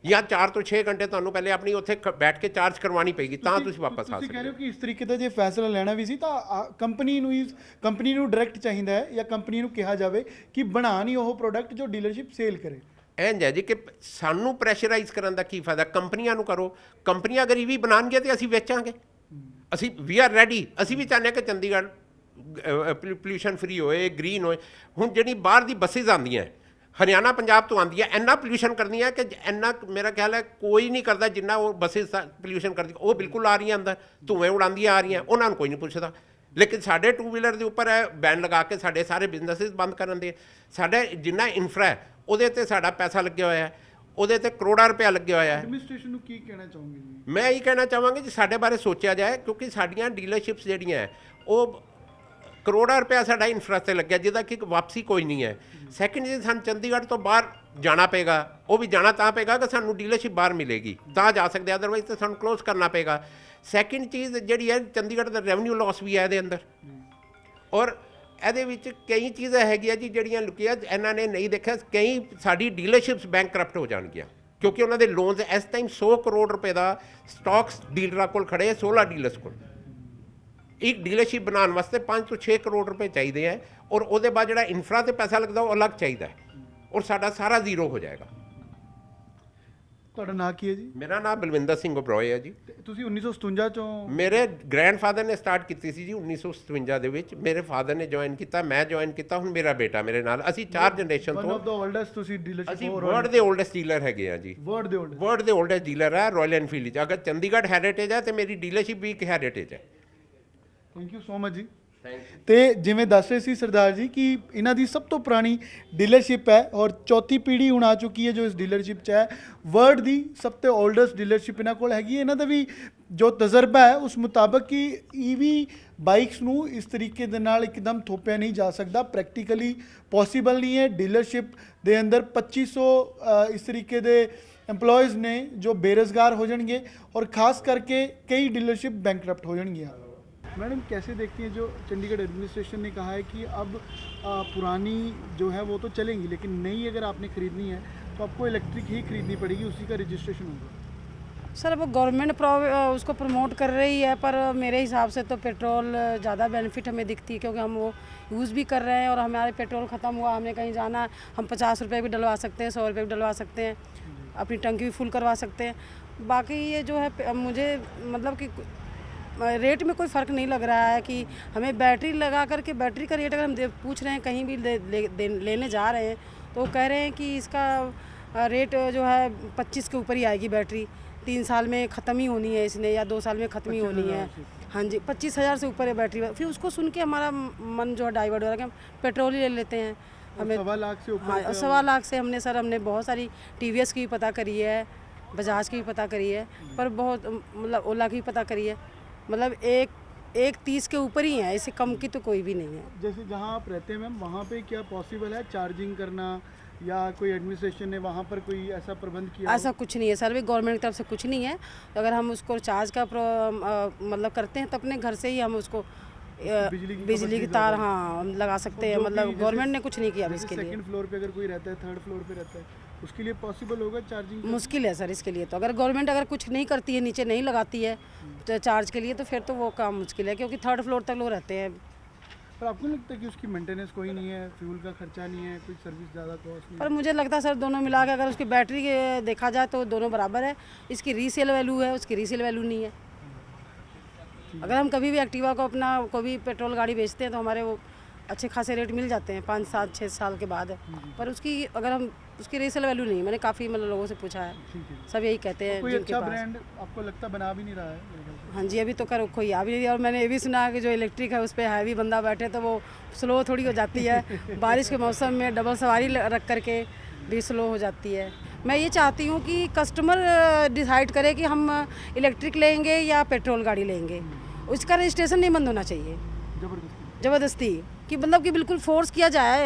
ਜਾਂ 4 ਤੋਂ 6 ਘੰਟੇ ਤੁਹਾਨੂੰ ਪਹਿਲੇ ਆਪਣੀ ਉੱਥੇ ਬੈਠ ਕੇ ਚਾਰਜ ਕਰਵਾਉਣੀ ਪਏਗੀ, ਤਾਂ ਤੁਸੀਂ ਵਾਪਸ ਆ ਸਕਦੇ ਹੋ। ਤੁਸੀਂ ਕਹਿ ਰਹੇ ਹੋ ਕਿ ਇਸ ਤਰੀਕੇ ਦਾ ਜੇ ਫੈਸਲਾ ਲੈਣਾ ਵੀ ਸੀ ਤਾਂ ਕੰਪਨੀ ਨੂੰ ਡਾਇਰੈਕਟ ਚਾਹੀਦਾ ਹੈ, ਜਾਂ ਕੰਪਨੀ ਨੂੰ ਕਿਹਾ ਜਾਵੇ ਕਿ ਬਣਾ ਨਹੀਂ ਉਹ ਪ੍ਰੋਡਕਟ ਜੋ ਡੀਲਰਸ਼ਿਪ ਸੇਲ ਕਰੇ। ਇੰਝ ਹੈ ਜੀ ਕਿ ਸਾਨੂੰ ਪ੍ਰੈਸ਼ਰਾਈਜ਼ ਕਰਨ ਦਾ ਕੀ ਫਾਇਦਾ? ਕੰਪਨੀਆਂ ਨੂੰ ਕਰੋ। ਕੰਪਨੀਆਂ ਅਗਰ ਵੀ ਬਣਾਉਣਗੇ ਤੇ ਅਸੀਂ ਵੇਚਾਂਗੇ। ਅਸੀਂ ਵੀ ਆਰ ਰੈਡੀ। ਅਸੀਂ ਵੀ ਚਾਹੁੰਦੇ ਹਾਂ ਕਿ ਚੰਡੀਗੜ੍ਹ ਪੋਲਿਊਸ਼ਨ ਫਰੀ ਹੋਏ, ਗ੍ਰੀਨ ਹੋਏ। ਹੁਣ ਜਿਹੜੀ ਬਾਹਰ ਦੀ ਬੱਸਿਸ ਆਉਂਦੀਆਂ, ਹਰਿਆਣਾ ਪੰਜਾਬ ਤੋਂ ਆਉਂਦੀਆਂ, ਇੰਨਾ ਪੋਲਿਊਸ਼ਨ ਕਰਦੀਆਂ ਕਿ ਇੰਨਾ ਮੇਰਾ ਖਿਆਲ ਹੈ ਕੋਈ ਨਹੀਂ ਕਰਦਾ ਜਿੰਨਾ ਉਹ ਬੱਸਿਸ ਪੋਲਿਊਸ਼ਨ ਕਰਦੀ। ਉਹ ਬਿਲਕੁਲ ਆ ਰਹੀਆਂ ਅੰਦਰ, ਧੂਏ ਉਡਾਉਂਦੀਆਂ ਆ ਰਹੀਆਂ, ਉਹਨਾਂ ਨੂੰ ਕੋਈ ਨਹੀਂ ਪੁੱਛਦਾ। ਲੇਕਿਨ ਸਾਡੇ 2 ਵੀਲਰ ਦੇ ਉੱਪਰ ਹੈ ਬੈਨ ਲਗਾ ਕੇ ਸਾਡੇ ਸਾਰੇ ਬਿਜ਼ਨਸਿਸ ਬੰਦ ਕਰਨ ਦੇ। ਸਾਡਾ ਜਿੰਨਾ ਇਨਫਰਾ ਹੈ ਉਹਦੇ ਤੇ ਸਾਡਾ ਪੈਸਾ ਲੱਗਿਆ ਹੋਇਆ ਹੈ, ਉਹਦੇ ਤੇ ਕਰੋੜਾਂ ਰੁਪਇਆ ਲੱਗਿਆ ਹੋਇਆ ਹੈ। ਐਡਮਿਨਿਸਟ੍ਰੇਸ਼ਨ ਨੂੰ ਕੀ ਕਹਿਣਾ ਚਾਹੋਗੇ ਜੀ? ਮੈਂ ਇਹ ਕਹਿਣਾ ਚਾਹਾਂਗਾ ਜੀ ਸਾਡੇ ਬਾਰੇ ਸੋਚਿਆ ਜਾਏ, ਕਿਉਂਕਿ ਸਾਡੀਆਂ ਡੀਲਰਸ਼ਿਪਸ ਜਿਹੜੀਆਂ ਉਹ ਕਰੋੜਾਂ ਰੁਪਇਆ ਸਾਡਾ ਇਨਫਰਾ ਤੇ ਲੱਗਿਆ, ਜਿਹਦਾ ਕਿ ਵਾਪਸੀ ਕੋਈ ਨਹੀਂ ਹੈ। ਸੈਕਿੰਡ ਜੀ ਸਾਨੂੰ ਚੰਡੀਗੜ੍ਹ ਤੋਂ ਬਾਹਰ ਜਾਣਾ ਪਏਗਾ, ਉਹ ਵੀ ਜਾਣਾ ਤਾਂ ਪਏਗਾ ਕਿ ਸਾਨੂੰ ਡੀਲਰਸ਼ਿਪ ਬਾਹਰ ਮਿਲੇਗੀ ਤਾਂ ਜਾ ਸਕਦੇ, ਅਦਰਵਾਈਜ਼ ਤਾਂ ਸਾਨੂੰ ਕਲੋਜ਼ ਕਰਨਾ ਪਏਗਾ। ਸੈਕਿੰਡ ਚੀਜ਼ ਜਿਹੜੀ ਹੈ, ਚੰਡੀਗੜ੍ਹ ਦਾ ਰੈਵਨਿਊ ਲਾਸ ਵੀ ਹੈ ਇਹਦੇ ਅੰਦਰ, ਔਰ ਇਹਦੇ ਵਿੱਚ ਕਈ ਚੀਜ਼ਾਂ ਹੈਗੀਆਂ ਜੀ ਜਿਹੜੀਆਂ ਲੁਕੀਆਂ ਇਹਨਾਂ ਨੇ ਨਹੀਂ ਦੇਖਿਆ। ਕਈ ਸਾਡੀ ਡੀਲਰਸ਼ਿਪਸ ਬੈਂਕਰਪਟ ਹੋ ਜਾਣਗੀਆਂ, ਕਿਉਂਕਿ ਉਹਨਾਂ ਦੇ ਲੋਨਸ ਇਸ ਟਾਈਮ 100 ਕਰੋੜ ਰੁਪਏ ਦਾ ਸਟਾਕਸ ਡੀਲਰਾਂ ਕੋਲ ਖੜੇ ਹੈ, 16 ਡੀਲਰਸ ਕੋਲ। ਇੱਕ ਡੀਲਰਸ਼ਿਪ ਬਣਾਉਣ ਵਾਸਤੇ 5 ਤੋਂ 6 ਕਰੋੜ ਰੁਪਏ ਚਾਹੀਦੇ ਹੈ, ਔਰ ਉਹਦੇ ਬਾਅਦ ਜਿਹੜਾ ਇਨਫਰਾ ਤੇ ਪੈਸਾ ਲੱਗਦਾ ਉਹ ਅਲੱਗ ਚਾਹੀਦਾ ਹੈ, ਔਰ ਸਾਡਾ ਸਾਰਾ ਜ਼ੀਰੋ ਹੋ ਜਾਏਗਾ। ਤੁਹਾਡਾ ਨਾਂ ਕੀ ਹੈ ਜੀ? ਮੇਰਾ ਨਾਮ ਬਲਵਿੰਦਰ ਸਿੰਘ ਉਬਰੋਏ ਹੈ ਜੀ। ਤੁਸੀਂ 1957 ਚੋਂ? ਮੇਰੇ ਗ੍ਰੈਂਡਫਾਦਰ ਨੇ ਸਟਾਰਟ ਕੀਤੀ ਸੀ ਜੀ 1957 ਦੇ ਵਿੱਚ। ਮੇਰੇ ਫਾਦਰ ਨੇ ਜੁਆਇਨ ਕੀਤਾ, ਮੈਂ ਜੁਆਇਨ ਕੀਤਾ, ਹੁਣ ਮੇਰਾ ਬੇਟਾ ਮੇਰੇ ਨਾਲ। ਅਸੀਂ 4 ਜਨਰੇਸ਼ਨ ਤੋਂ ਤੁਸੀਂ ਡੀਲਰਸ਼ਿਪ, ਅਸੀਂ ਵਰਲਡ ਦੇ ਓਲਡੈਸਟ ਡੀਲਰ ਹੈਗੇ ਆ ਜੀ। ਵਰਲਡ ਦੇ ਓਲਡੈਸਟ ਡੀਲਰ ਹੈ ਰਾਇਲ ਐਨਫੀਲਡ 'ਚ। ਅਗਰ ਚੰਡੀਗੜ੍ਹ ਹੈਰੀਟੇਜ ਹੈ ਤੇ ਮੇਰੀ ਡੀਲਰਸ਼ਿਪ ਵੀ ਇੱਕ ਹੈਰੀਟੇਜ ਹੈ। ਥੈਂਕ ਯੂ ਸੋ ਮਚ ਜੀ। Thank you. ਤੇ ਜਿਵੇਂ ਦੱਸ ਰਹੇ ਸੀ ਸਰਦਾਰ ਜੀ ਕਿ ਇਹਨਾਂ ਦੀ ਸਭ ਤੋਂ ਪੁਰਾਣੀ ਡੀਲਰਸ਼ਿਪ ਹੈ ਔਰ ਚੌਥੀ ਪੀੜ੍ਹੀ ਹੁਣ ਆ ਚੁੱਕੀ ਹੈ ਜੋ ਇਸ ਡੀਲਰਸ਼ਿਪ 'ਚ ਹੈ। ਵਰਲਡ ਦੀ ਸਭ ਤੋਂ ਓਲਡੈਸਟ ਡੀਲਰਸ਼ਿਪ ਇਹਨਾਂ ਕੋਲ ਹੈਗੀ ਹੈ। ਇਹਨਾਂ ਦਾ ਵੀ ਜੋ ਤਜਰਬਾ ਹੈ ਉਸ ਮੁਤਾਬਕ ਕਿ ਈਵੀ ਬਾਈਕਸ ਨੂੰ ਇਸ ਤਰੀਕੇ ਦੇ ਨਾਲ ਇੱਕਦਮ ਥੋਪਿਆ ਨਹੀਂ ਜਾ ਸਕਦਾ, ਪ੍ਰੈਕਟੀਕਲੀ ਪੋਸੀਬਲ ਨਹੀਂ ਹੈ। ਡੀਲਰਸ਼ਿਪ ਦੇ ਅੰਦਰ 2500 ਇਸ ਤਰੀਕੇ ਦੇ एम्प्लॉयज़ ने जो बेरोज़गार हो जाएंगे और ख़ास करके कई डीलरशिप बैंकक्रप्ट हो जाएंगी। मैडम कैसे देखती हैं जो चंडीगढ़ एडमिनिस्ट्रेशन ने कहा है कि अब पुरानी जो है वो तो चलेंगी लेकिन नई अगर आपने ख़रीदनी है तो आपको इलेक्ट्रिक ही खरीदनी पड़ेगी, उसी का रजिस्ट्रेशन होगा। सर अब गवर्नमेंट उसको प्रमोट कर रही है, पर मेरे हिसाब से तो पेट्रोल ज़्यादा बेनिफिट हमें दिखती है क्योंकि हम वो यूज़ भी कर रहे हैं और हमारे पेट्रोल ख़त्म हुआ, हमने कहीं जाना, हम 50 रुपये भी डलवा सकते हैं, 100 रुपये भी डलवा सकते हैं, अपनी टंकी भी फुल करवा सकते हैं। बाकी ये जो है मुझे मतलब कि रेट में कोई फ़र्क नहीं लग रहा है कि हमें बैटरी लगा करके बैटरी का रेट अगर हम पूछ रहे हैं कहीं भी लेने जा रहे हैं तो कह रहे हैं कि इसका रेट जो है 25 के ऊपर ही आएगी बैटरी, 3 साल में ख़त्म ही होनी है इसने या 2 साल में ख़त्म ही होनी है। हाँ जी 25,000 से ऊपर है बैटरी। फिर उसको सुन के हमारा मन जो है डाइवर्ट हो रहा है कि हम पेट्रोल ही ले लेते हैं। हमें 1.25 लाख से ऊपर। हाँ 1.25 लाख से हमने बहुत सारी TVS की भी पता करी है, बजाज की भी पता करी है, पर बहुत मतलब ओला की भी पता करी है, मतलब एक 30 के ऊपर ही है, इससे कम की तो कोई भी नहीं है। जैसे जहाँ आप रहते हैं मैम वहाँ पे क्या पॉसिबल है चार्जिंग करना या कोई एडमिनिस्ट्रेशन ने वहाँ पर कोई ऐसा प्रबंध किया? ऐसा कुछ नहीं है सर, भी गवर्नमेंट की तरफ से कुछ नहीं है। अगर हम उसको चार्ज का मतलब करते हैं तो अपने घर से ही हम उसको बिजली की तार हाँ लगा सकते हैं, मतलब गवर्नमेंट ने कुछ नहीं किया इसके लिए। सेकंड फ्लोर पे अगर कोई रहता है, थर्ड फ्लोर पे रहता है, उसके लिए पॉसिबल होगा चार्जिंग? मुश्किल है सर इसके लिए तो, अगर गवर्नमेंट अगर कुछ नहीं करती है, नीचे नहीं लगाती है तो चार्ज के लिए, तो फिर तो वो काम मुश्किल है क्योंकि थर्ड फ्लोर तक लोग रहते हैं। पर आपको नहीं लगता कि उसकी मेंटेनेंस कोई नहीं है, फ्यूल का खर्चा नहीं है, कोई सर्विस ज़्यादा कॉस्ट नहीं पर मुझे लगता है सर दोनों मिला के अगर उसकी बैटरी देखा जाए तो दोनों बराबर है। इसकी रीसेल वैल्यू है, उसकी रीसेल वैल्यू नहीं है। अगर हम कभी भी एक्टिवा को अपना कोई भी पेट्रोल गाड़ी बेचते हैं तो हमारे वो अच्छे खासे रेट मिल जाते हैं 5, 7, 6 साल के बाद, पर उसकी अगर हम उसकी रीसेल वैल्यू नहीं। मैंने काफ़ी मतलब लोगों से पूछा है, सब यही कहते हैं। कोई अच्छा ब्रांड आपको लगता बना भी नहीं रहा है? हाँ जी अभी तो कर कोई आ भी नहीं रहा। और मैंने ये भी सुना है कि जो इलेक्ट्रिक है उस पर हैवी बंदा बैठे तो वो स्लो थोड़ी हो जाती है। बारिश के मौसम में डबल सवारी रख करके भी स्लो हो जाती है। मैं ये चाहती हूँ कि कस्टमर डिसाइड करे कि हम इलेक्ट्रिक लेंगे या पेट्रोल गाड़ी लेंगे, उसका रजिस्ट्रेशन नहीं बंद होना चाहिए ज़बरदस्ती, कि मतलब कि बिल्कुल फोर्स किया जाए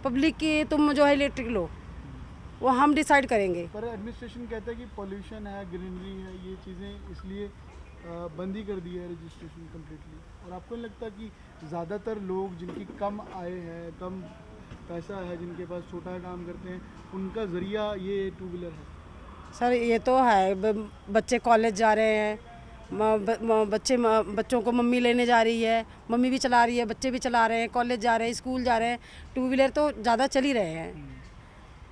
पब्लिक की तुम जो है इलेक्ट्रिक लो, वो हम डिसाइड करेंगे। पर एडमिनिस्ट्रेशन कहता है कि पॉल्यूशन है, ग्रीनरी है, ये चीज़ें इसलिए बंद ही कर दी है रजिस्ट्रेशन कम्प्लीटली। और आपको नहीं लगता कि ज़्यादातर लोग जिनकी कम आय है, कम पैसा है, जिनके पास छोटा काम करते हैं, उनका ज़रिया ये 2 व्हीलर है? सर ये तो है, बच्चे कॉलेज जा रहे हैं, बच्चों को मम्मी लेने जा रही है, मम्मी भी चला रही है, बच्चे भी चला रहे हैं, कॉलेज जा रहे हैं, स्कूल जा रहे हैं, 2 व्हीलर तो ज़्यादा चल ही रहे हैं।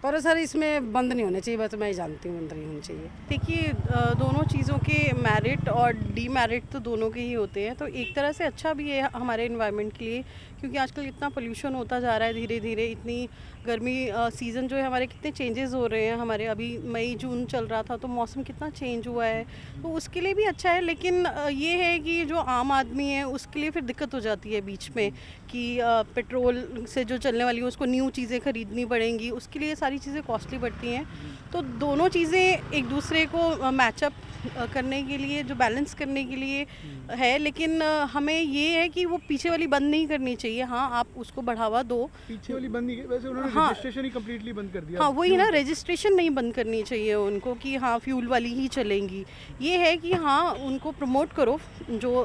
पर सर इसमें बंद नहीं होने चाहिए, बस मैं जानती हूँ बंद नहीं होनी चाहिए। देखिए दोनों चीज़ों के मेरिट और डीमेरिट तो दोनों के ही होते हैं। तो एक तरह से अच्छा भी है हमारे इन्वायरमेंट के लिए, क्योंकि आजकल इतना पोल्यूशन होता जा रहा है धीरे धीरे, इतनी गर्मी सीज़न जो है हमारे कितने चेंजेस हो रहे हैं। हमारे अभी मई जून चल रहा था तो मौसम कितना चेंज हुआ है, तो उसके लिए भी अच्छा है। लेकिन ये है कि जो आम आदमी है उसके लिए फिर दिक्कत हो जाती है बीच में कि पेट्रोल से जो चलने वाली है उसको न्यू चीज़ें ख़रीदनी पड़ेंगी, उसके लिए सारी चीज़ें कॉस्टली पड़ती हैं। तो दोनों चीज़ें एक दूसरे को मैचअप करने के लिए, जो बैलेंस करने के लिए है, लेकिन हमें ये है कि वो पीछे वाली बंद नहीं करनी चाहिए। हाँ आप उसको बढ़ावा दो, पीछे वाली बंद नहीं, वैसे उन्होंने हाँ, रजिस्ट्रेशन ही कंप्लीटली बंद कर दिया। हाँ वही ना, रजिस्ट्रेशन नहीं बंद करनी चाहिए उनको कि हाँ फ्यूल वाली ही चलेंगी। ये है कि हाँ उनको प्रमोट करो जो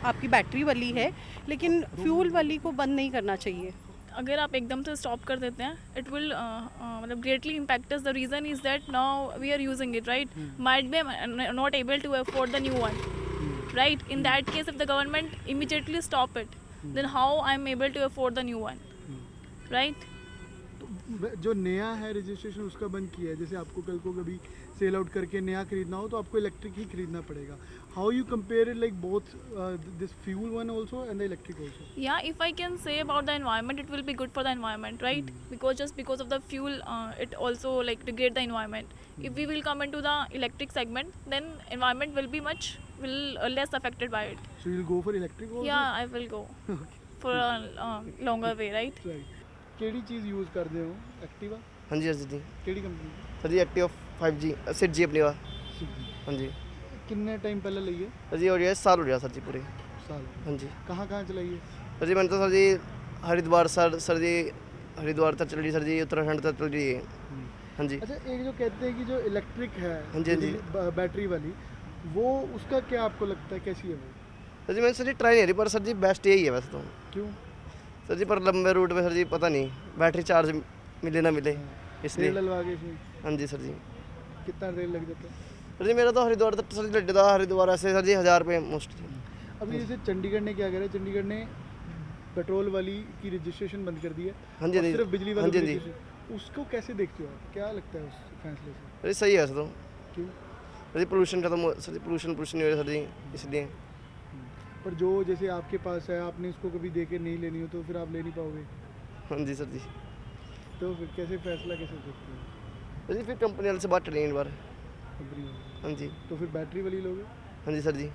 आपकी बैटरी वाली है, लेकिन फ्यूल वाली को बंद नहीं करना चाहिए। अगर आप एकदम से स्टॉप कर देते हैं इट विल मतलब greatly impact us. The reason is that now we are using it right, might be not able to afford the new one right. In that case if the government immediately stop it, then how I am able to afford the new one, right? जो नया है रजिस्ट्रेशन उसका बंद किया है, जैसे आपको कल को कभी सेल आउट करके नया खरीदना हो तो आपको इलेक्ट्रिक ही खरीदना पड़ेगा. How you compare it like both this fuel one also and the electric also? Yeah, if I can say about the environment, it will be good for the environment, right? Because just because of the fuel, it also like degrade the environment. If we will come into the electric segment, then environment will be less affected by it. So you'll go for electric also? Yeah, I will go for a longer way, right? Right. ਕਿਹੜੀ ਚੀਜ਼ ਯੂਜ਼ ਕਰਦੇ ਹੋ? ਐਕਟਿਵਾ? हाँ जी सर जी. ਕਿਹੜੀ ਕੰਪਨੀ? सर जी एक्टिवा 5G सिट जी अपनी बात. हाँ जी ਕਿੰਨੇ ਟਾਈਮ ਪਹਿਲਾਂ ਲਈ ਹੈ? सर जी. और ये साल हो गया सर जी पूरे. साल. हाँ जी. कहाँ चलाई है? सर जी मैंने तो सर जी हरिद्वार सर जी हरिद्वार तक चल रही, सर जी उत्तराखंड तक चल रही है. हाँ जी. अच्छा, एक जो कहते हैं कि जो इलेक्ट्रिक है, हाँ जी, हाँ जी. बैटरी वाली, वो उसका क्या आपको लगता है, कैसी है वो? सर जी मैंने सर जी ट्राई नहीं करी, पर सर जी बेस्ट यही है वैसे तो. क्यों? सर जी पर लंबे रूट पे सर जी पता नहीं बैटरी चार्ज मिले ना मिले तेल इसलिए. डलवा के इसमें हाँ जी सर जी. कितना देर लग जाता है? सर जी मेरा तो हरिद्वार तक सर जी लड्डे था, हरिद्वार ऐसे सर जी 1000 रुपये मोस्टली. अभी जैसे चंडीगढ़ ने क्या करा है, चंडीगढ़ ने पेट्रोल वाली की रजिस्ट्रेशन बंद कर दी है. हाँ जी, और हाँ जी. सिर्फ बिजली हाँ वाली जी, की हाँ जी. registration. उसको कैसे देखते हो आप? क्या लगता है उस फैसले से? सर जी सही है वैसे तो. क्यों? सर जी पोल्यूशन खत्म हो, सर जी पोल्यूशन नहीं हो रहा सर जी इसलिए. पर जो जैसे आपके पास है, आपने इसको कभी दे के नहीं लेनी हो तो फिर आप ले नहीं पाओगे, हाँ जी सर जी. तो फिर कैसे फैसला कैसे सकते हो सर जी फिर कंपनी वाले से बात करेंगे एक बार. कंपनी वाले? हाँ जी. तो फिर बैटरी वाली लोगे? हाँ जी सर जी.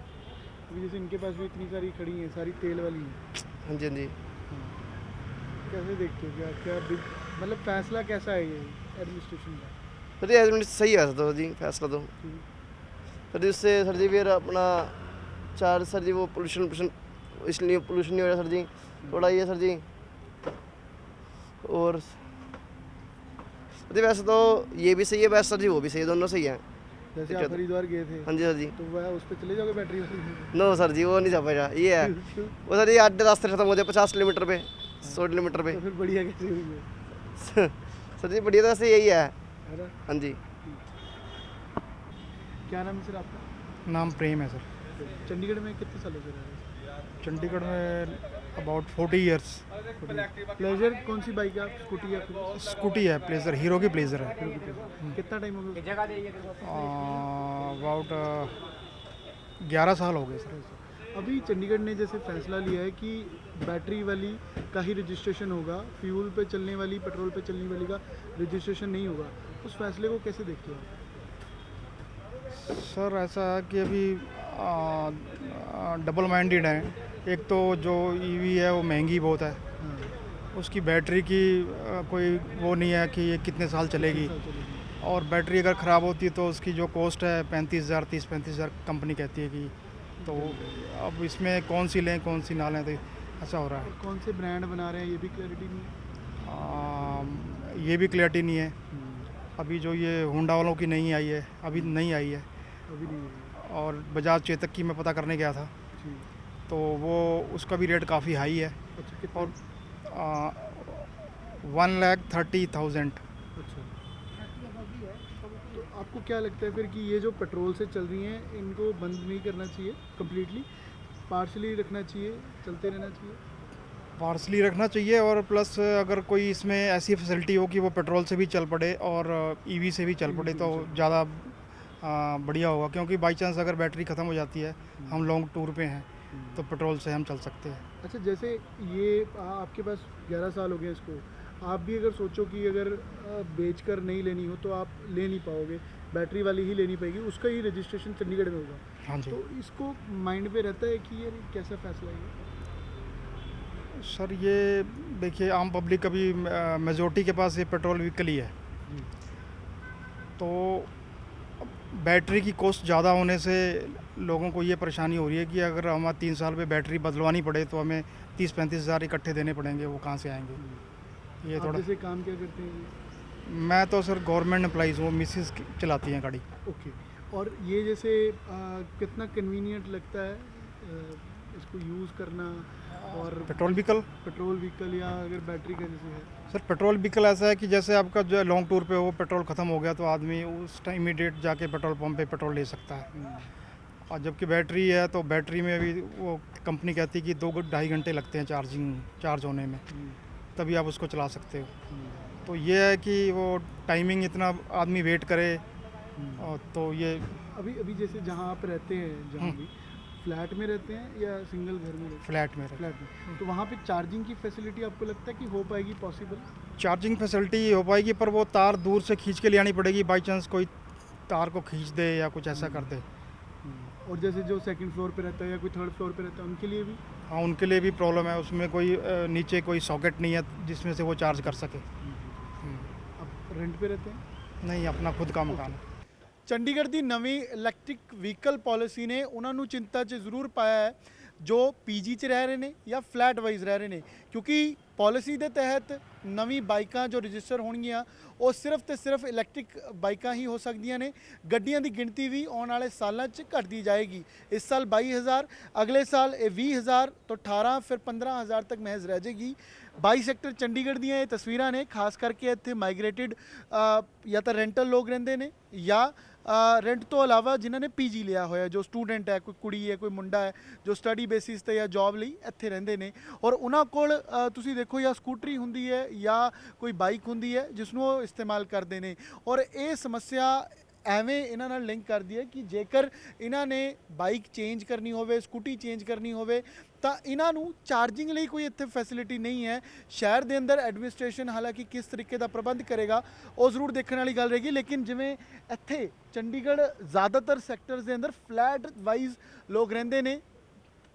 अभी जैसे इनके पास भी इतनी सारी खड़ी हैं, सारी तेल वाली हैं, हाँ जी. हाँ जी. कैसे देखते हो? क्या क्या मतलब फैसला कैसा है ये एडमिनिस्ट्रेशन का? सर जी एडमिट सही है वैसे तो सर जी फैसला तो. सर जी उससे सर जी फिर अपना चार्ज सर जी वो पोल्यूशन इसलिए पोल्यूशन नहीं हो रहा सर जी थोड़ा ये सर जी. और सर जी वैसे तो ये भी सही है वैसे सर जी वो भी सही है, दोनों सही है. जैसे आप हरिद्वार गए थे हाँ जी सर जी. तो वह उस पर चले जाओगे बैटरी वाली? नो सर जी वो नहीं जा पाएगा, ये है क्यों? वो सर जी आधे रास्ते खत्म हो जाए 50 किलोमीटर पे 100 किलोमीटर पे. तो फिर बढ़िया कैसे हुई है? सर जी बढ़िया तो वैसे यही है. है ना? हाँ जी. क्या नाम है सर आपका? नाम प्रेम है सर. चंडीगढ़ में कितने सालों से रह रहे चंडीगढ़ में अबाउट 40 इयर्स. हैं? प्लेजर कौन सी बाइक है आप? स्कूटी या फिर स्कूटी है, प्लेजर, हीरो की प्लेजर है. कितना टाइम हो गया? अबाउट 11 साल हो गए सर. अभी चंडीगढ़ ने जैसे फैसला लिया है कि बैटरी वाली का ही रजिस्ट्रेशन होगा, फ्यूल पे चलने वाली, पेट्रोल पे चलने वाली का रजिस्ट्रेशन नहीं होगा. उस फैसले को कैसे देखते हो आप? सर ऐसा है कि अभी डबल माइंडेड है. एक तो जो ईवी है वो महंगी बहुत है, उसकी बैटरी की कोई वो नहीं है कि ये कितने साल चलेगी. और बैटरी अगर ख़राब होती है तो उसकी जो कॉस्ट है 35,000 30-35,000 कंपनी कहती है कि. तो अब इसमें कौन सी लें कौन सी ना लें, तो ऐसा हो रहा है. और कौन से ब्रांड बना रहे हैं ये भी क्लैरिटी नहीं है. ये भी क्लैरिटी नहीं है. अभी जो ये होंडा वालों की नहीं आई है, अभी नहीं आई है. अभी नहीं है. और बजाज चेतक की मैं पता करने गया था जी. तो वो उसका भी रेट काफ़ी हाई है. अच्छा कितना? और 1,30,000. अच्छा, तो आपको क्या लगता है फिर कि ये जो पेट्रोल से चल रही हैं इनको बंद नहीं करना चाहिए कंप्लीटली, पार्शली रखना चाहिए, चलते रहना चाहिए? पार्सली रखना चाहिए. और प्लस अगर कोई इसमें ऐसी फैसिलिटी हो कि वो पेट्रोल से भी चल पड़े और ईवी से भी चल पड़े तो ज़्यादा बढ़िया होगा. क्योंकि बाई चांस अगर बैटरी ख़त्म हो जाती है, हम लॉन्ग टूर पे हैं, तो पेट्रोल से हम चल सकते हैं. अच्छा, जैसे ये आपके पास 11 साल हो गए इसको, आप भी अगर सोचो कि अगर बेच कर नहीं लेनी हो तो आप ले नहीं पाओगे, बैटरी वाली ही लेनी पड़ेगी, उसका ही रजिस्ट्रेशन चंडीगढ़ में होगा. हाँ जी. तो इसको माइंड पे रहता है कि ये कैसा फैसला है? सर ये देखिए आम पब्लिक अभी मेजोरिटी के पास ये पेट्रोल व्हीकल ही है. तो बैटरी की कॉस्ट ज़्यादा होने से लोगों को ये परेशानी हो रही है कि अगर हमें 3 साल पे बैटरी बदलवानी पड़े तो हमें 30-35 हज़ार इकट्ठे देने पड़ेंगे. वो कहाँ से आएंगे? ये आप थोड़ा. जैसे काम क्या करते हैं? मैं तो सर गवर्नमेंट एम्प्लॉइज़ हूँ, मिसिस चलाती हैं गाड़ी. ओके. और ये जैसे कितना कन्वीनियंट लगता है इसको यूज़ करना? और पेट्रोल व्हीकल या अगर बैटरी का जैसे है? सर पेट्रोल व्हीकल ऐसा है कि जैसे आपका जो लॉन्ग टूर पे हो, पेट्रोल ख़त्म हो गया तो आदमी उस टाइम इमीडिएट जाके पेट्रोल पंप पे पेट्रोल ले सकता है. और जबकि बैटरी है तो बैटरी में भी वो कंपनी कहती है कि 2-2.5 घंटे लगते हैं चार्ज होने में, तभी आप उसको चला सकते हो. तो ये है कि वो टाइमिंग इतना आदमी वेट करे, और तो ये अभी अभी जैसे जहाँ आप रहते हैं, जहाँ भी फ्लैट में रहते हैं या सिंगल घर में रहते हैं? फ्लैट में रहे। फ्लैट में, तो वहाँ पे चार्जिंग की फैसिलिटी आपको लगता है कि हो पाएगी पॉसिबल? चार्जिंग फैसिलिटी हो पाएगी, पर वो तार दूर से खींच के ले आनी पड़ेगी, बाई चांस कोई तार को खींच दे या कुछ ऐसा कर दे। और जैसे जो सेकंड फ्लोर पे रहता है या कोई थर्ड फ्लोर पे रहता है, उनके लिए भी? हाँ, उनके लिए भी प्रॉब्लम है, उसमें कोई नीचे कोई सॉकेट नहीं है जिसमें से वो चार्ज कर सके। आप रेंट पे रहते हैं? नहीं, अपना खुद का मकान है। ਚੰਡੀਗੜ੍ਹ ਦੀ ਨਵੀਂ ਇਲੈਕਟ੍ਰਿਕ ਵਹੀਕਲ ਪਾਲਿਸੀ ਨੇ ਉਹਨਾਂ ਨੂੰ ਚਿੰਤਾ 'ਚ ਜ਼ਰੂਰ ਪਾਇਆ ਹੈ ਜੋ ਪੀਜੀ 'ਚ ਰਹਿ ਰਹੇ ਨੇ ਜਾਂ ਫਲੈਟ ਵਾਈਜ਼ ਰਹਿ ਰਹੇ ਨੇ, ਕਿਉਂਕਿ ਪਾਲਿਸੀ ਦੇ ਤਹਿਤ ਨਵੀਂ ਬਾਈਕਾਂ ਜੋ ਰਜਿਸਟਰ ਹੋਣਗੀਆਂ ਉਹ ਸਿਰਫ ਤੇ ਸਿਰਫ ਇਲੈਕਟ੍ਰਿਕ ਬਾਈਕਾਂ ਹੀ ਹੋ ਸਕਦੀਆਂ ਨੇ। ਗੱਡੀਆਂ ਦੀ ਗਿਣਤੀ ਵੀ ਆਉਣ ਵਾਲੇ ਸਾਲਾਂ 'ਚ ਘਟਦੀ ਜਾਏਗੀ। ਇਸ ਸਾਲ 22,000, ਅਗਲੇ ਸਾਲ ਇਹ 20,000 ਤੋਂ 18 ਫਿਰ 15,000 ਤੱਕ ਮਹਿਜ਼ ਰਹਿ ਜਾਏਗੀ। 22 ਸੈਕਟਰ ਚੰਡੀਗੜ੍ਹ ਦੀਆਂ ਇਹ ਤਸਵੀਰਾਂ ਨੇ, ਖਾਸ ਕਰਕੇ ਇੱਥੇ ਮਾਈਗ੍ਰੇਟਿਡ ਜਾਂ ਤਾਂ ਰੈਂਟਲ ਲੋਕ ਰਹਿੰਦੇ ਨੇ ਜਾਂ ਰੈਂਟ ਤੋਂ ਇਲਾਵਾ ਜਿਨ੍ਹਾਂ ਨੇ ਪੀਜੀ ਲਿਆ ਹੋਇਆ, ਜੋ ਸਟੂਡੈਂਟ ਹੈ, ਕੋਈ ਕੁੜੀ ਹੈ, ਕੋਈ ਮੁੰਡਾ ਹੈ ਜੋ ਸਟੱਡੀ ਬੇਸਿਸ ਤੇ ਜਾਂ ਜੌਬ ਲਈ ਇੱਥੇ ਰਹਿੰਦੇ ਨੇ, ਔਰ ਉਹਨਾਂ ਕੋਲ ਤੁਸੀਂ ਦੇਖੋ ਜਾਂ ਸਕੂਟਰੀ ਹੁੰਦੀ ਹੈ ਜਾਂ ਕੋਈ ਬਾਈਕ ਹੁੰਦੀ ਹੈ ਜਿਸ ਨੂੰ ਉਹ ਇਸਤੇਮਾਲ ਕਰਦੇ ਨੇ। ਔਰ ਇਹ ਸਮੱਸਿਆ ਐਵੇਂ ਇਹਨਾਂ ਨਾਲ ਲਿੰਕ ਕਰਦੀ ਹੈ ਕਿ ਜੇਕਰ ਇਹਨਾਂ ਨੇ ਬਾਈਕ ਚੇਂਜ ਕਰਨੀ ਹੋਵੇ, ਸਕੂਟੀ ਚੇਂਜ ਕਰਨੀ ਹੋਵੇ ਤਾਂ ਇਹਨਾਂ ਨੂੰ ਚਾਰਜਿੰਗ ਲਈ ਕੋਈ ਇੱਥੇ ਫੈਸਿਲਿਟੀ ਨਹੀਂ ਹੈ। ਸ਼ਹਿਰ ਦੇ ਅੰਦਰ ਐਡਮਿਨਿਸਟ੍ਰੇਸ਼ਨ ਹਾਲਾਂਕਿ ਕਿਸ ਤਰੀਕੇ ਦਾ ਪ੍ਰਬੰਧ ਕਰੇਗਾ ਉਹ ਜ਼ਰੂਰ ਦੇਖਣ ਵਾਲੀ ਗੱਲ ਰਹੇਗੀ, ਲੇਕਿਨ ਜਿਵੇਂ ਇੱਥੇ ਚੰਡੀਗੜ੍ਹ ਜ਼ਿਆਦਾਤਰ ਸੈਕਟਰਸ ਦੇ ਅੰਦਰ ਫਲੈਟ ਵਾਈਜ਼ ਲੋਕ ਰਹਿੰਦੇ ਨੇ,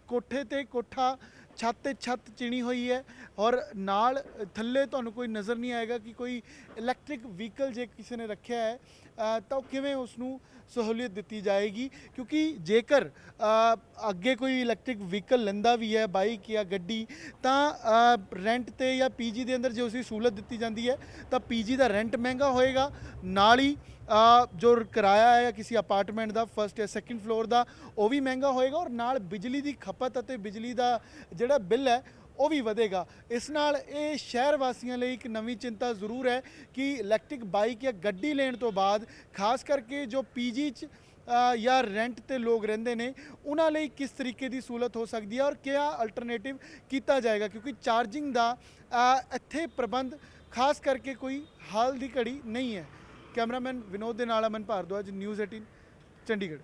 ਕੋਠੇ ਤੇ ਕੋਠਾ, ਛੱਤ ਤੇ ਛੱਤ ਚਿਣੀ ਹੋਈ ਹੈ, ਔਰ ਨਾਲ ਥੱਲੇ ਤੁਹਾਨੂੰ ਕੋਈ ਨਜ਼ਰ ਨਹੀਂ ਆਏਗਾ ਕਿ ਕੋਈ ਇਲੈਕਟ੍ਰਿਕ ਵਹੀਕਲ ਜੇ ਕਿਸੇ ਨੇ ਰੱਖਿਆ ਹੈ ਤਾਂ ਉਹ ਕਿਵੇਂ ਉਸ ਨੂੰ ਸਹੂਲੀਅਤ ਦਿੱਤੀ ਜਾਏਗੀ। ਕਿਉਂਕਿ ਜੇਕਰ ਅੱਗੇ ਕੋਈ ਇਲੈਕਟ੍ਰਿਕ ਵਹੀਕਲ ਲੈਂਦਾ ਵੀ ਹੈ, ਬਾਈਕ ਜਾਂ ਗੱਡੀ, ਤਾਂ ਰੈਂਟ ਤੇ ਜਾਂ ਪੀਜੀ ਦੇ ਅੰਦਰ ਜੇ ਉਸਦੀ ਸਹੂਲਤ ਦਿੱਤੀ ਜਾਂਦੀ ਹੈ ਤਾਂ ਪੀਜੀ ਦਾ ਰੈਂਟ ਮਹਿੰਗਾ ਹੋਏਗਾ, ਨਾਲ ਹੀ ਜੋ ਕਿਰਾਇਆ ਹੈ ਕਿਸੇ ਅਪਾਰਟਮੈਂਟ ਦਾ ਫਸਟ ਜਾਂ ਸੈਕਿੰਡ ਫਲੋਰ ਦਾ ਉਹ ਵੀ ਮਹਿੰਗਾ ਹੋਏਗਾ, ਔਰ ਨਾਲ ਬਿਜਲੀ ਦੀ ਖਪਤ ਅਤੇ ਬਿਜਲੀ ਦਾ ਜਿਹੜਾ ਬਿੱਲ ਹੈ ਉਹ ਵੀ ਵਧੇਗਾ। ਇਸ ਨਾਲ ਇਹ ਸ਼ਹਿਰ ਵਾਸੀਆਂ ਲਈ ਇੱਕ ਨਵੀਂ ਚਿੰਤਾ ਜ਼ਰੂਰ ਹੈ ਕਿ ਇਲੈਕਟ੍ਰਿਕ ਬਾਈਕ ਜਾਂ ਗੱਡੀ ਲੈਣ ਤੋਂ ਬਾਅਦ ਖਾਸ ਕਰਕੇ ਜੋ ਪੀਜੀ 'ਚ ਜਾਂ ਰੈਂਟ ਤੇ ਲੋਕ ਰਹਿੰਦੇ ਨੇ ਉਹਨਾਂ ਲਈ ਕਿਸ ਤਰੀਕੇ ਦੀ ਸਹੂਲਤ ਹੋ ਸਕਦੀ ਹੈ ਔਰ ਕਿਆ ਅਲਟਰਨੇਟਿਵ ਕੀਤਾ ਜਾਏਗਾ, ਕਿਉਂਕਿ ਚਾਰਜਿੰਗ ਦਾ ਇੱਥੇ ਪ੍ਰਬੰਧ ਖਾਸ ਕਰਕੇ ਕੋਈ ਹਾਲ ਦੀ ਘੜੀ ਨਹੀਂ ਹੈ। ਕੈਮਰਾਮੈਨ ਵਿਨੋਦ ਦੇ ਨਾਲ ਅਮਨ ਭਾਰਦਵਾਜ, ਨਿਊਜ਼ 18 ਚੰਡੀਗੜ੍ਹ।